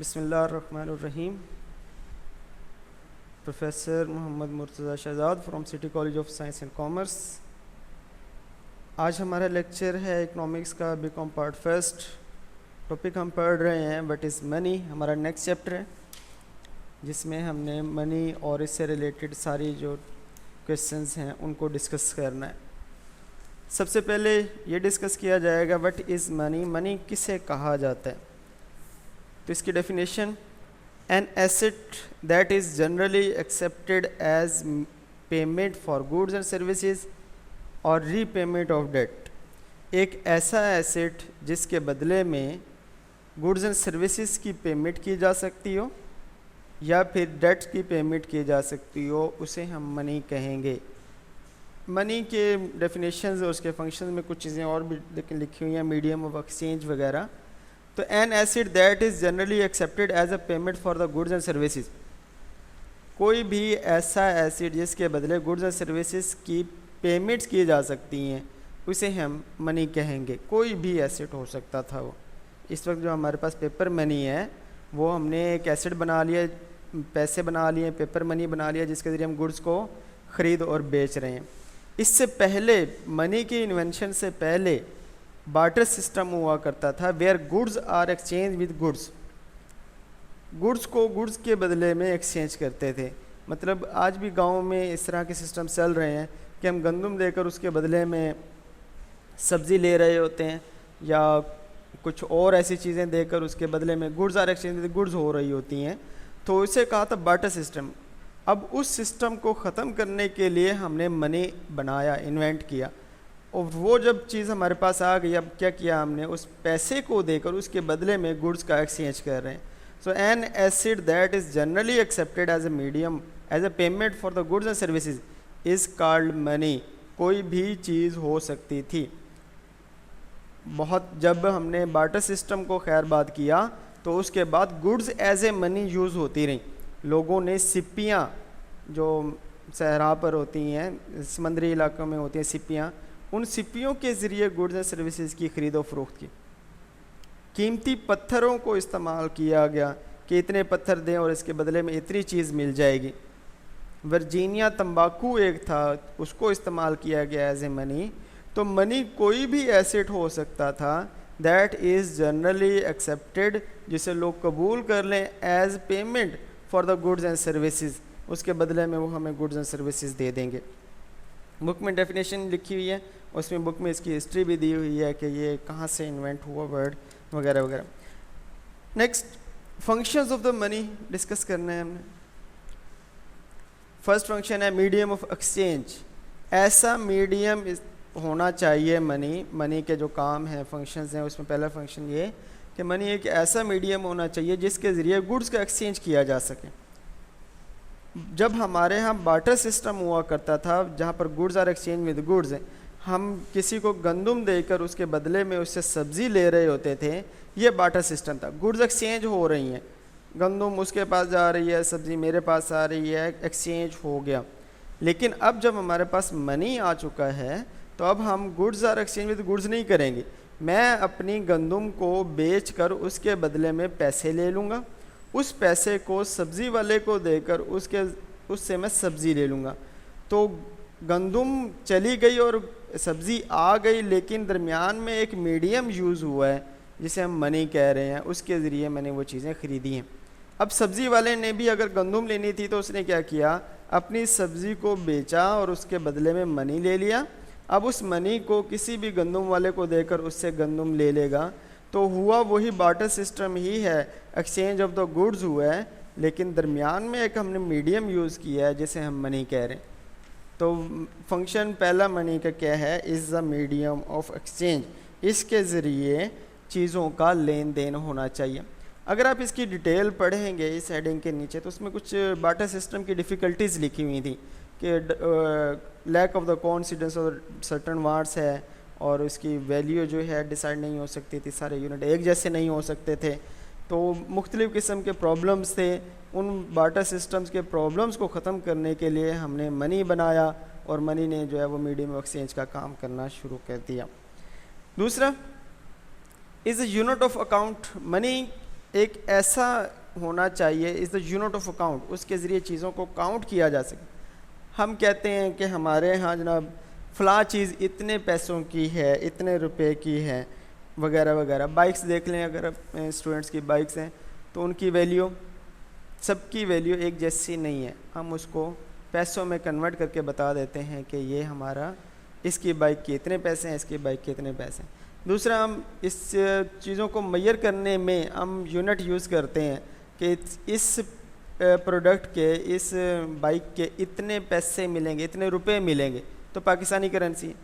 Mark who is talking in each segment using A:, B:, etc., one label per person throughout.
A: बिस्मिल्लाहिर्रहमानिर्रहीम। Professor Mohammad Murtaza Shahzad from city college of science and commerce. आज हमारा लेक्चर है इकोनॉमिक्स का बीकॉम पार्ट फर्स्ट। टॉपिक हम पढ़ रहे हैं व्हाट इज़ मनी। हमारा नेक्स्ट चैप्टर है जिसमें हमने मनी और इससे रिलेटेड सारी जो क्वेश्चंस हैं उनको डिस्कस करना है। सबसे पहले ये डिस्कस किया जाएगा व्हाट इज़ मनी। मनी किसे कहा जाता है? तो इसकी definition, an asset that is generally accepted as payment for goods and services और रीपेमेंट ऑफ डेट। एक ऐसा एसेट जिसके बदले में गुड्स एंड सर्विसेज की पेमेंट की जा सकती हो या फिर डेट की पेमेंट की जा सकती हो, उसे हम मनी कहेंगे। मनी के डेफिनेशंस और उसके फंक्शन में कुछ चीज़ें और भी लिखी हुई हैं, मीडियम ऑफ एक्सचेंज वगैरह। तो an asset that is generally accepted as a payment for the goods and services. कोई भी ऐसा एसेट जिसके बदले गुड्स एंड सर्विसेज की पेमेंट्स की जा सकती हैं उसे हम मनी कहेंगे। कोई भी एसेट हो सकता था वो। इस वक्त जो हमारे पास पेपर मनी है वो हमने एक एसेट बना लिया, पैसे बना लिए, पेपर मनी बना लिया जिसके ज़रिए हम गुड्स को ख़रीद और बेच रहे हैं। इससे पहले, मनी की इन्वेंशन से पहले बार्टर सिस्टम हुआ करता था where goods are exchange with goods. Goods को गुड्स के बदले में एक्सचेंज करते थे। मतलब आज भी गाँव में इस तरह के सिस्टम चल रहे हैं कि हम गंदम देकर उसके बदले में सब्ज़ी ले रहे होते हैं या कुछ और ऐसी चीज़ें देकर उसके बदले में goods are exchange with goods हो रही होती हैं। तो इसे कहा था बार्टर सिस्टम। अब उस सिस्टम को ख़त्म करने के लिए हमने मनी बनाया, इन्वेंट किया। और वो जब चीज़ हमारे पास आ गई, अब क्या किया हमने, उस पैसे को देकर उसके बदले में गुड्स का एक्सचेंज कर रहे हैं। So an asset that is generally accepted as a medium as a payment for the goods and services is called money. कोई भी चीज़ हो सकती थी। जब हमने बार्टर सिस्टम को खैर बात किया तो उसके बाद goods as a money use होती रही। लोगों ने सिप्पियाँ, जो सहरा पर होती हैं, समंदरी इलाकों में होती हैं सिप्पियाँ, उन सिप्पियों के ज़रिए गुड्स एंड सर्विसेज की ख़रीदो फरोख्त की। कीमती पत्थरों को इस्तेमाल किया गया कि इतने पत्थर दें और इसके बदले में इतनी चीज़ मिल जाएगी। वर्जीनिया तंबाकू एक था, उसको इस्तेमाल किया गया एज ए मनी। तो मनी कोई भी एसेट हो सकता था दैट इज़ जनरली एक्सेप्टेड, जिसे लोग कबूल कर लें as payment for the goods and services. उसके बदले में वो हमें गुड्स एंड सर्विसेज दे देंगे। बुक में डेफिनेशन लिखी हुई है, उसमें बुक में इसकी हिस्ट्री भी दी हुई है कि ये कहाँ से इन्वेंट हुआ वर्ड वगैरह वगैरह। Next, functions of the money discuss करना है हमने। फर्स्ट फंक्शन है मीडियम ऑफ एक्सचेंज। ऐसा मीडियम होना चाहिए मनी के जो काम हैं, फंक्शंस हैं, उसमें पहला फंक्शन ये कि मनी एक ऐसा मीडियम होना चाहिए जिसके ज़रिए गुड्स का एक्सचेंज किया जा सके। जब हमारे यहाँ बार्टर सिस्टम हुआ करता था जहाँ पर goods are exchange with goods, हम किसी को गंदम देकर उसके बदले में उससे सब्ज़ी ले रहे होते थे, ये बार्टर सिस्टम था। गुड्स एक्सचेंज हो रही हैं, गंदम उसके पास जा रही है, सब्ज़ी मेरे पास आ रही है, एक्सचेंज हो गया। लेकिन अब जब हमारे पास मनी आ चुका है तो अब हम goods are exchange with goods नहीं करेंगे। मैं अपनी गंदम को बेच कर उसके बदले में पैसे ले लूँगा, उस पैसे को सब्ज़ी वाले को देकर उससे मैं सब्ज़ी ले लूँगा। तो गंदम चली गई और सब्ज़ी आ गई, लेकिन दरमियान में एक मीडियम यूज़ हुआ है जिसे हम मनी कह रहे हैं, उसके ज़रिए मैंने वो चीज़ें ख़रीदी हैं। अब सब्ज़ी वाले ने भी अगर गंदम लेनी थी तो उसने क्या किया, अपनी सब्ज़ी को बेचा और उसके बदले में मनी ले लिया। अब उस मनी को किसी भी गंदम वाले को देकर उससे गंदम ले लेगा। तो हुआ वही बार्टर सिस्टम ही है, एक्सचेंज ऑफ द गुड्स हुआ है, लेकिन दरमियान में एक हमने मीडियम यूज़ किया है जिसे हम मनी कह रहे हैं। तो फंक्शन पहला मनी का क्या है, is the medium of exchange. इसके ज़रिए चीज़ों का लेन देन होना चाहिए। अगर आप इसकी डिटेल पढ़ेंगे इस हेडिंग के नीचे तो उसमें कुछ बार्टर सिस्टम की डिफ़िकल्टीज़ लिखी हुई थी कि लैक ऑफ द कोइंसिडेंस और सर्टन वर्ड्स है और उसकी वैल्यू जो है डिसाइड नहीं हो सकती थी, सारे यूनिट एक जैसे नहीं हो सकते थे। तो मुख्तलिफ़ किस्म के प्रॉब्लम्स थे। उन बार्टर सिस्टम्स के प्रॉब्लम्स को ख़त्म करने के लिए हमने मनी बनाया और मनी ने जो है वो मीडियम एक्सचेंज का काम करना शुरू कर दिया। दूसरा, is a unit of account. Money एक ऐसा होना चाहिए, is the unit of account, उसके ज़रिए चीज़ों को काउंट किया जा सके। हम कहते हैं कि हमारे यहाँ जनाब फ़लाँ चीज़ इतने पैसों की है, इतने रुपए की है, वगैरह वगैरह। बाइक्स देख लें, अगर स्टूडेंट्स की बाइक्स हैं तो उनकी वैल्यू, सबकी वैल्यू एक जैसी नहीं है। हम उसको पैसों में कन्वर्ट करके बता देते हैं कि ये हमारा, इसकी बाइक के इतने पैसे हैं, इसकी बाइक के इतने पैसे हैं। दूसरा, हम इस चीज़ों को मेजर करने में हम यूनिट यूज़ करते हैं कि इस प्रोडक्ट के, इस बाइक के इतने पैसे मिलेंगे, इतने रुपए मिलेंगे, तो पाकिस्तानी करेंसी है।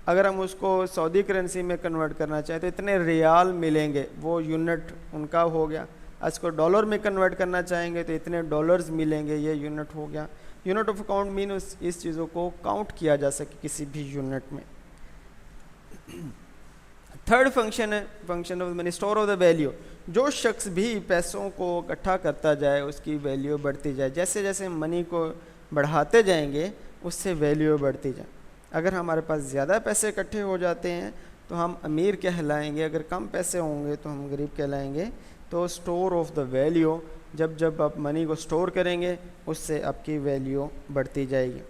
A: अगर हम उसको सऊदी करेंसी में कन्वर्ट करना चाहें तो इतने रियाल मिलेंगे, वो यूनिट उनका हो गया। इसको डॉलर में कन्वर्ट करना चाहेंगे तो इतने डॉलर्स मिलेंगे, ये यूनिट हो गया। यूनिट ऑफ अकाउंट मीन इस चीज़ों को काउंट किया जा सके किसी भी यूनिट में। थर्ड फंक्शन है function of money, store of the value. जो शख्स भी पैसों को इकट्ठा करता जाए उसकी वैल्यू बढ़ती जाए। जैसे जैसे मनी को बढ़ाते जाएंगे उससे वैल्यू बढ़ती जाए। अगर हमारे पास ज़्यादा पैसे इकट्ठे हो जाते हैं तो हम अमीर कहलाएंगे, अगर कम पैसे होंगे तो हम गरीब कहलाएंगे। तो स्टोर ऑफ द वैल्यू, जब जब आप मनी को स्टोर करेंगे उससे आपकी वैल्यू बढ़ती जाएगी।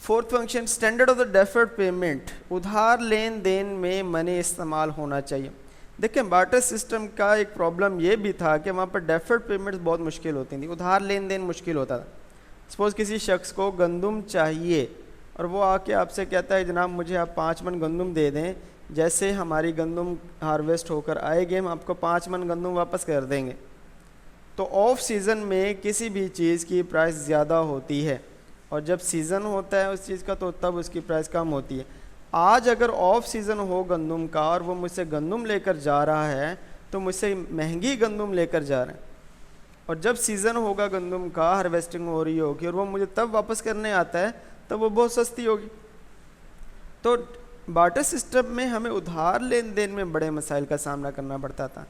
A: Fourth function, standard of the deferred payment. उधार लेन देन में मनी इस्तेमाल होना चाहिए। देखें, बार्टर सिस्टम का एक प्रॉब्लम ये भी था कि वहाँ पर डेफर्ड पेमेंट्स बहुत मुश्किल होती थी, उधार लेन देन मुश्किल होता था। सपोज़ किसी शख्स को गंदम चाहिए और वो आके आपसे कहता है जनाब मुझे आप 5 मन गंदम दे दें, जैसे हमारी गंदम हार्वेस्ट होकर आएगी हम आपको 5 मन गंदम वापस कर देंगे। तो ऑफ सीज़न में किसी भी चीज़ की प्राइस ज़्यादा होती है और जब सीज़न होता है उस चीज़ का तो तब उसकी प्राइस कम होती है। आज अगर ऑफ सीज़न हो गंदम का और वो मुझसे गंदम लेकर जा रहा है तो मुझसे महंगी गंदम लेकर जा रहा है, और जब सीज़न होगा गंदम का, हार्वेस्टिंग हो रही होगी और वो मुझे तब वापस करने आता है तब वो बहुत सस्ती होगी। तो बार्टर सिस्टम में हमें उधार लेन देन में बड़े मसाइल का सामना करना पड़ता था।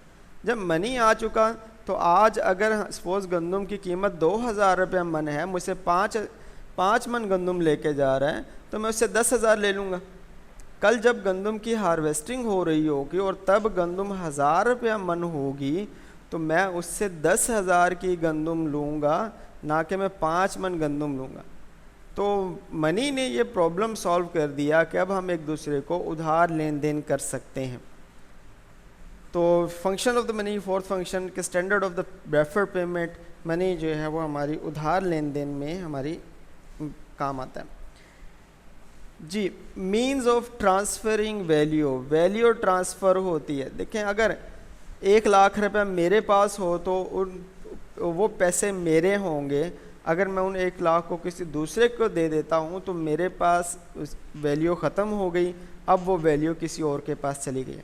A: जब मनी आ चुका तो आज अगर सपोज़ गंदम की कीमत 2000 रुपये मन है, मुझसे 5 मन गंदम लेके जा रहा है तो मैं उससे 10,000 ले लूँगा। कल जब गंदम की हार्वेस्टिंग हो रही होगी और तब गंदम 1000 रुपया मन होगी तो मैं उससे 10,000 की गंदम लूँगा, ना कि मैं 5 मन गंदम लूँगा। तो मनी ने ये प्रॉब्लम सॉल्व कर दिया कि अब हम एक दूसरे को उधार लेन देन कर सकते हैं। तो function of the money, fourth function के standard of the deferred payment, money जो है वो हमारी उधार लेन देन में हमारी काम आता है। जी, means of transferring value, value transfer होती है। देखें, अगर 1 लाख रुपये मेरे पास हो तो वो पैसे मेरे होंगे। अगर मैं उन 1 लाख को किसी दूसरे को दे देता हूँ तो मेरे पास उस वैल्यू ख़त्म हो गई, अब वो वैल्यू किसी और के पास चली गई।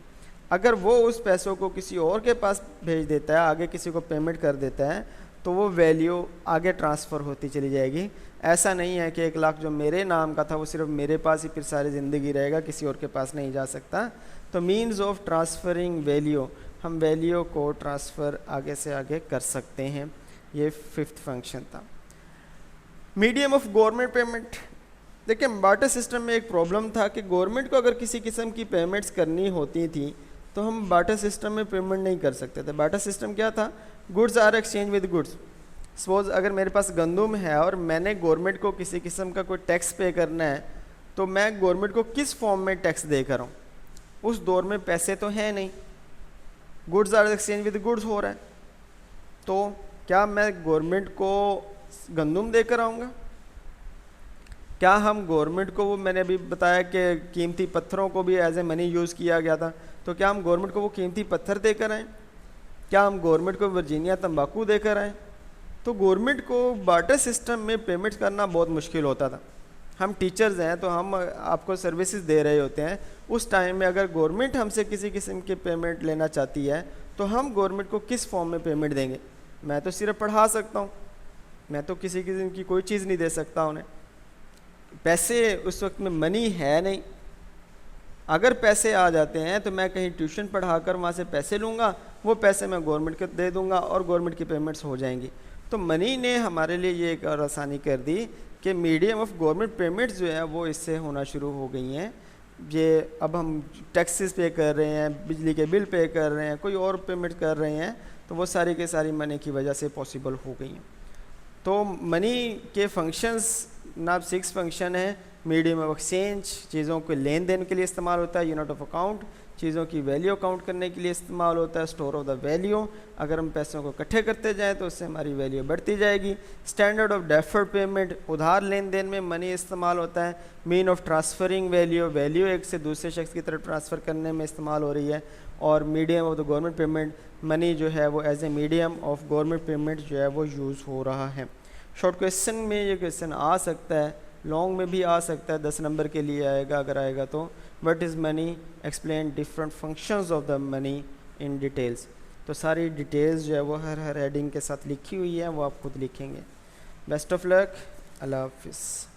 A: अगर वो उस पैसों को किसी और के पास भेज देता है, आगे किसी को पेमेंट कर देता है, तो वो वैल्यू आगे ट्रांसफ़र होती चली जाएगी। ऐसा नहीं है कि 1 लाख जो मेरे नाम का था वो सिर्फ मेरे पास ही फिर सारी ज़िंदगी रहेगा, किसी और के पास नहीं जा सकता। तो मीन्स ऑफ ट्रांसफरिंग वैल्यू, हम वैल्यू को ट्रांसफ़र आगे से आगे कर सकते हैं। ये 5th फंक्शन था। Medium of government payment. देखिए, बार्टर सिस्टम में एक प्रॉब्लम था कि गवर्नमेंट को अगर किसी किस्म की पेमेंट्स करनी होती थी तो हम बार्टर सिस्टम में पेमेंट नहीं कर सकते थे। बार्टर सिस्टम क्या था? Goods are exchange with goods. Suppose अगर मेरे पास गंदम है और मैंने गवर्नमेंट को किसी किस्म का कोई टैक्स पे करना है तो मैं गवर्नमेंट को किस फॉर्म में टैक्स दे कर रहा हूँ? उस दौर में पैसे तो हैं नहीं, goods are exchange with goods हो रहा है, तो क्या मैं गवर्नमेंट को गंदम देकर आऊँगा? क्या हम गवर्नमेंट को, वो मैंने अभी बताया कि कीमती पत्थरों को भी एज ए मनी यूज़ किया गया था, तो क्या हम गवर्नमेंट को वो कीमती पत्थर देकर आएँ? क्या हम गवर्नमेंट को वर्जीनिया तंबाकू देकर आएँ? तो गवर्नमेंट को बार्टर सिस्टम में पेमेंट्स करना बहुत मुश्किल होता था। हम टीचर्स हैं तो हम आपको सर्विसेज दे रहे होते हैं, उस टाइम में अगर गवर्नमेंट हमसे किसी किस्म की पेमेंट लेना चाहती है तो हम गवर्नमेंट को किस फॉर्म में पेमेंट देंगे? मैं तो सिर्फ पढ़ा सकता हूँ, मैं तो किसी किस्म की कोई चीज़ नहीं दे सकता उन्हें। पैसे उस वक्त में मनी है नहीं। अगर पैसे आ जाते हैं तो मैं कहीं ट्यूशन पढ़ाकर वहाँ से पैसे लूँगा, वो पैसे मैं गवर्नमेंट को दे दूँगा और गवर्नमेंट की पेमेंट्स हो जाएंगी। तो मनी ने हमारे लिए ये एक और आसानी कर दी कि मीडियम ऑफ गवर्नमेंट पेमेंट्स जो है वो इससे होना शुरू हो गई हैं। ये अब हम टैक्सेस पे कर रहे हैं, बिजली के बिल पे कर रहे हैं, कोई और पेमेंट कर रहे हैं, तो वो सारी के सारी मनी की वजह से पॉसिबल हो गई हैं। तो मनी के फंक्शंस नाब 6 फंक्शन है। मीडियम ऑफ एक्सचेंज, चीज़ों के लेन देन के लिए इस्तेमाल होता है। यूनिट ऑफ अकाउंट, चीज़ों की वैल्यू अकाउंट करने के लिए इस्तेमाल होता है। स्टोर ऑफ द वैल्यू, अगर हम पैसों को इकट्ठे करते जाएँ तो उससे हमारी वैल्यू बढ़ती जाएगी। स्टैंडर्ड ऑफ डेफर्ड पेमेंट, उधार लेन देन में मनी इस्तेमाल होता है। Mean of transferring value, value एक से दूसरे शख्स की तरफ ट्रांसफ़र करने में इस्तेमाल हो रही है। और medium of the government payment, money जो है वो as a medium of government payment जो है वो यूज़ हो रहा है। शॉर्ट क्वेश्चन में ये क्वेश्चन आ सकता है, लॉन्ग में भी आ सकता है, 10 नंबर के लिए आएगा अगर आएगा तो। What is money, explain different functions of the money in details. तो सारी डिटेल्स जो है वो हर हेडिंग के साथ लिखी हुई है, वो आप खुद लिखेंगे। बेस्ट ऑफ लक, अल्लाह हाफिज़।